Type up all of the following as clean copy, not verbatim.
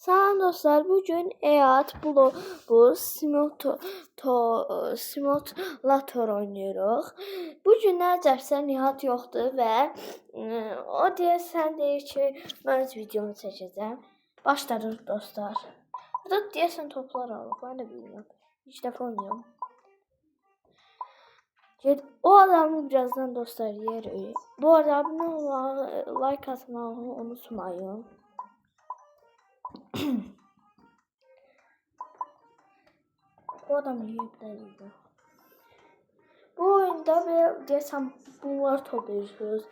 Salam dostlar, bugün EAT bu simulator oynuyoruz. Bugün necəsə Nihat yoxdur və o deyəsən deyir ki, mən videomu çəkəcəm. Başladıq dostlar. Burada deyəsən toplar alıb, mən də bilmirəm. İlk dəfə oynuyorum. O adamı birazdan dostlar yerik. Bu arada abone olmağı, like atmağı unutmayın. Bu adam yiyipləriydi. Bu oyunda belə deyəsən bunlar toplayırsınız.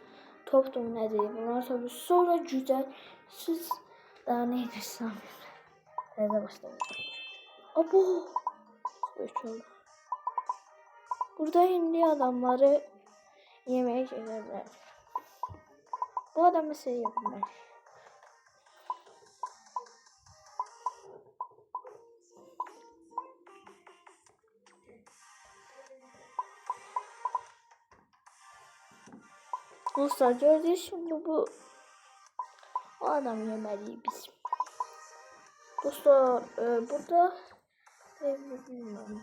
Topdur nədir? Bunlar toplayırsınız. Sonra güzel siz daha ne edirsən? Nədə başlayacaq? Abo! Böyük oldu. Burada indi adamları yeməyə gəlirlər. Bu adam mesela yapmaz. Dostlar gördüğünüz şimdi bu adam yemeliyiz biz. Dostlar burada bilmiyorum.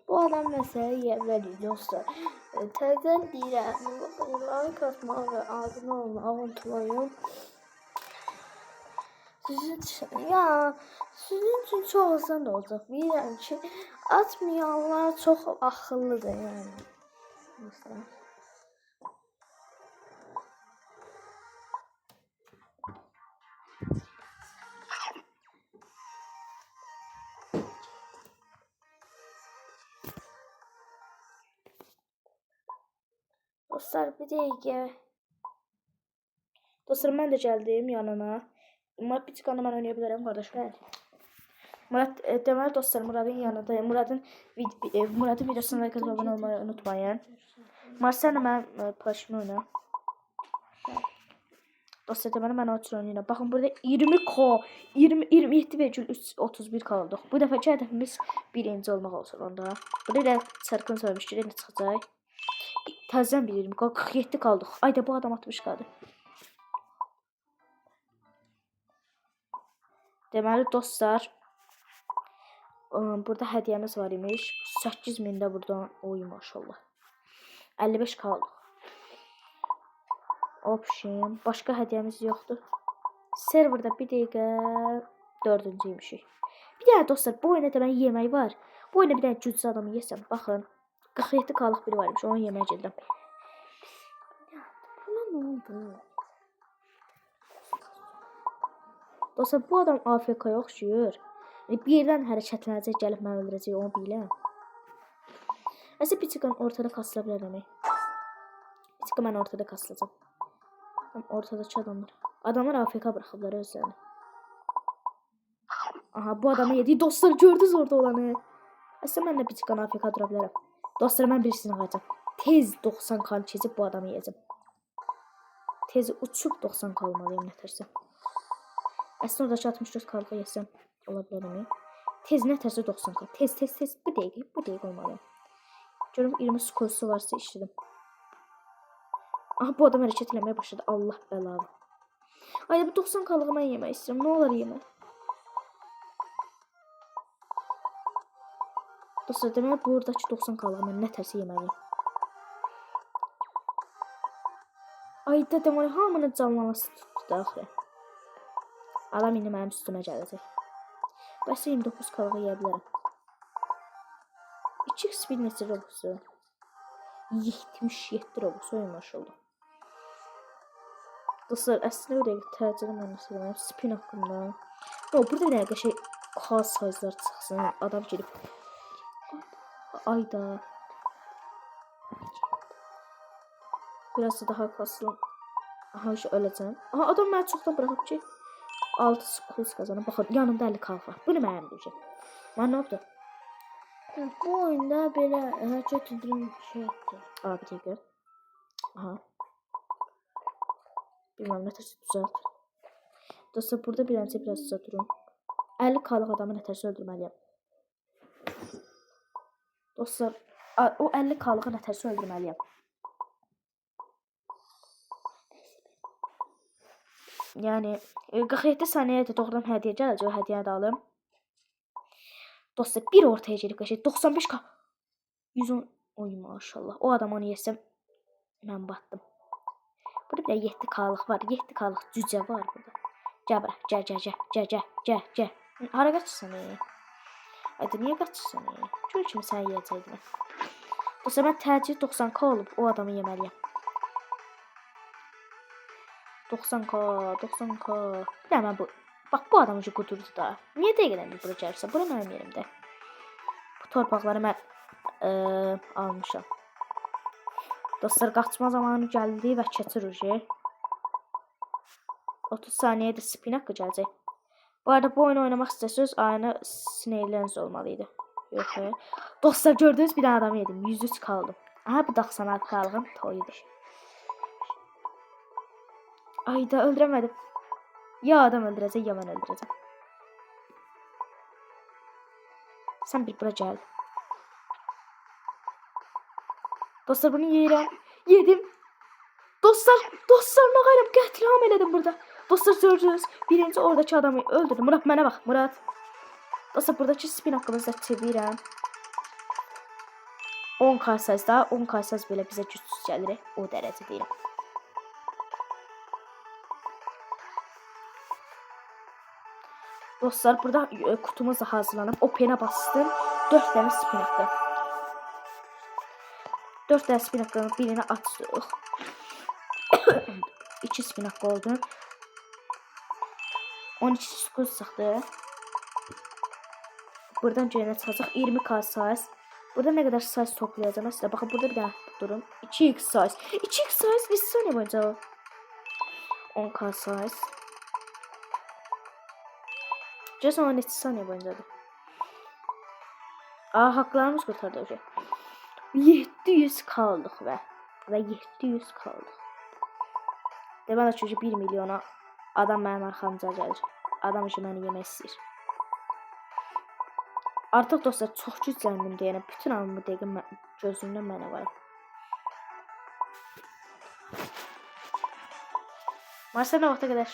Bu adam mesela yemeliyiz dostlar. Təzən deyirəm, like atmağı və abunə olmağı unutmayın. Sizin için çok asan da olacak. Bilirəm ki, atmayanlar çok akıllıdır yani. Mesela. Dostlar bir dəqiqə. Dostlar mən də gəldim yanına. Murat bir çıxanda mən oynaya bilərəm qardaşlar. Murat deməli dostlar Murat'ın yanındayım. Murat'ın videosuna like atıp abone olmayı unutmayın. Murat sen de mənim plaşımı oyna. Dostlar deməli mən o üçün oynayıram. Baxın burada 20k 27,31 kaldı. Bu dəfəki hədəfimiz birinci olmaq olsun onda. Burada da çarkın söylemişdi. Ne çıxacaq? Təzədən bir 20 47 kaldıq. Ayda bu adam 60 kaldı. Deməli dostlar burada hediyemiz var imiş. 8000 də buradan oy maşallah. 55 kaldı. Option. Başka hediyemiz yoktur. Serverda bir dəqiqə 4-cüymüşük. Bir daha dostlar bu oyunda deməli yemək var. Bu oyunda bir dənə cücə adamı yesəm. Baxın. 47 kalıq biri varmış. Onu yeməyə gedirəm. Buna nə oldu? Dostlar bu adam AFK oxşuyur. Bir yerdən hərəkətlənəcək, gəlib məni öldürəcək, onu biləm. Əslində bir çıxan ortada kasıla bilər demək. Bir çıxan mən ortada kasılacam. Ortadakı adamlar. Adamlar AFK bıraxıblar özlərini. Aha bu adamı yedi. Dostlar gördünüz orada olanı. Əslində mən də bir çıxan AFK dura bilərəm. Dostlar mən birisini alacağım. Tez 90 kan keçib bu adamı yiyəcəm. Tez uçub 90 kalmalıyım nətərsə. Əslində oradakı 64 kalıqı yesəm ola bilərəm. Tez nətərsə 90 kal. Tez bu dəqiqə olmalıyım. Görüm 20 skorsu varsa işlədim. Aha bu adam hərəkət eləməyə başladı. Allah bəlalı. Ay bu 90 kalığı mən yemək istəyirəm. Nə olar yemək? Dostlar deməli buradakı 90 kalığı mən nətərsə yeməliyim. Ayda deməli hamının canlaması tutdu da axı. Adam indi mənim üstümə gələcək. Bəs 29 kalığı yeyə bilərəm. 2x bir neçə robusu? 77 robus oyunlaş oldu. Dostlar əslində o dəqiq tərcədə mən nəsə deməyim. Spin haqqında. Burada bir dəqiqə şey khas sayzlar çıxsın. Adam gelib. Ayda. Biraz da daha kasılım. Aha şu öləcəm. Aha adam məni çoxdan bıraxıb ki. 6 skurs kazanım. Baxın yanımda 50 kalk var. Bunu mənim deyəcəm. Mən nə yapdım? Bu oyunda belə hərəkət edilən şey etdi. Abi dəqiqə. Aha. Bilmem nətərsə düzelt. Dostlar burada biraz durun. 50 kalıq adamı nətərsə öldürməliyəm. Dostlar o 50 kalığı nətərsə öldürməliyəm. Yəni 47 saniyədə doğrudan hədiyyə gələcək, o hədiyyəni də alım. Dostlar bir ortaya gedib qaçır. 95k. 110 oy maşallah. O adam onu yesəm mən batdım. Burada bir 7k-lıq var. 7k-lıq cücə var burada. Gəl bura. Gəl. Hara qaçırsan? Ayda niyə qaçırsan? Gör kimi sən yeyəcəkdin. Dostlar mən təcil 90k olub o adamı yeməliyəm. 90k. Bir də mən bu. Bax bu adam ucu qudurdu da. Niyə dəqiqədən bir bura gəlirsə? Bura mənim yerimdə. Bu torpaqları mən almışam. Dostlar qaçma zamanı gəldi və keçir ucu. 30 saniyədə spin haqqı gələcək. Bu arada bu oyunu oynamaq istəsəniz ayına sinirləriniz olmalıydı. Yox. Dostlar gördünüz bir dənə adamı yedim. 103 kaldım. Aha bu 96 kalığın toyudur. Ayda öldüremedim. Ya adam öldürəcək ya mən öldürəcəm. Sən bir bura gəl. Dostlar bunu yeyirəm. Yedim. Dostlar nə qayram qətliam elədim burada. Dostlar gördünüz. Birinci oradakı adamı öldürdüm. Murat mənə bax Murat. Dostlar buradakı spin haqqımızda çevirəm. 10k sayız da 10k sayız belə bizə gücsüz gəlir. O dərəcə deyirəm. Dostlar burada kutumuz da hazırlanıb. O pena bastım. 4 dənə spin haqqı. 4 dənə spin haqqının birini açdıq. 2 spin haqqı oldu. 12 skuz çıxdı. Buradan göyünə çıxacaq 20k sayız. Burada nə qədər sayız toplayacağım sizə. Baxın burada bir dənə durum. 2x sayız. 2x sayız bir saniyə boyunca o. 10k sayız. Cəsə 12 saniyə boyuncadır. Haqlarımız qurtardı hocam. 700 kaldıq və 700 kaldıq. Deməli çünki 1 milyona adam mənim arxamca gəlir. Adam işi məni yemək istəyir. Artıq dostlar çox gücləndim deyənə bütün anımı dəqiq gözümdən mənə var. Marsa nə vaxta qədər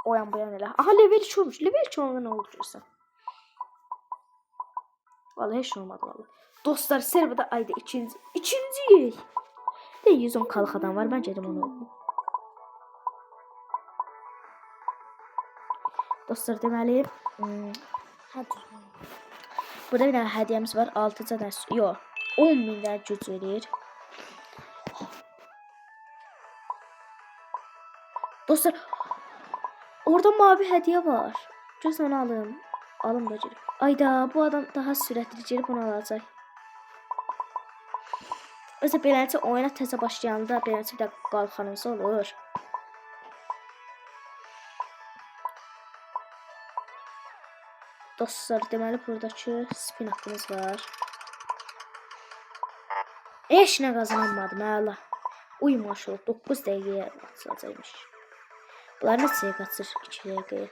oyan bu yan elə. Aha level 2 olmuş. Level 2 olanda nə oldu görürsən? Vallahi heç olmadı vallahi. Dostlar serverda ayda ikinciyik. De 110 kalıq adam var. Ben gedim onu öldüm. Dostlar deməli burada bir dənə hədiyyəmiz var. 6 dənə yox 10.000 dənə güc verir. Dostlar orada mavi hədiyyə var. Göz onu alım. Alım da girib. Ayda bu adam daha sürətli girib onu alacaq. Özə beləncə oyuna təzə başlayanda beləncə bir də qalxanımız olur. Dostlar deməli buradakı spin haqqımız var. Heç nə qazanmadım hələ. Uy maşallah 9 dəqiqəyə açılacaqmış. Bunlar neçəyə qaçır 2 dəqiqəyə.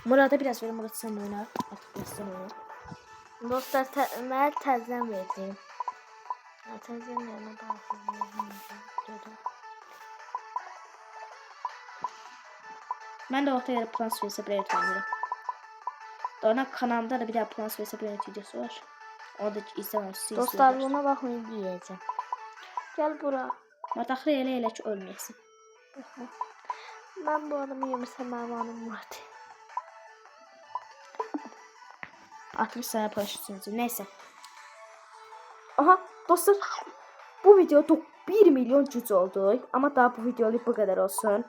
Murada biraz verim Murad sən oyna. Artıq bəsdən oyna. Dostlar mən təzdən verdim. Təzdən yerine baxıyorum. Mən də orta yerə Plants vs Planet oynayıram. Sonra kanalımda da bir daha Plants vs Planet videosu var. Onu da izləməmişsiniz. Dostlar buna baxın deyəcəm. Gəl bura. Mataqlı elə ki ölməyəsin. Mən bu adamı yemişəm mənim vardı. 60 saniye paylaşırsınız. Neyse. Aha dostlar bu videoda 1 milyon güc oldu. Ama daha bu videoluk bu kadar olsun.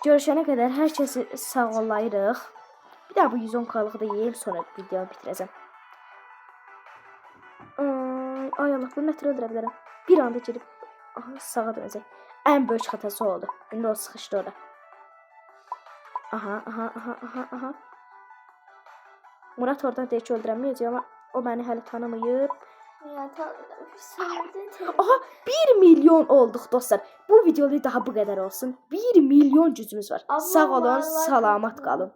Görüşene kadar herkesi sağlayırıq. Bir daha bu 110 kalığı da yiyeyim sonra videoyu bitirəcəm. Ay Allah bunu nətər öldürə bilərəm. Bir anda girib sağa dönəcək. Ən böyük xətası oldu. İndi o sıxışdı orada. Aha. Murat oradan deyək ki öldürəməyəcək ama o məni hələ tanımayıb. Aha 1 milyon olduq dostlar. Bu videoda daha bu qədər olsun. 1 milyon gücümüz var. Sağ olun, salamat qalın.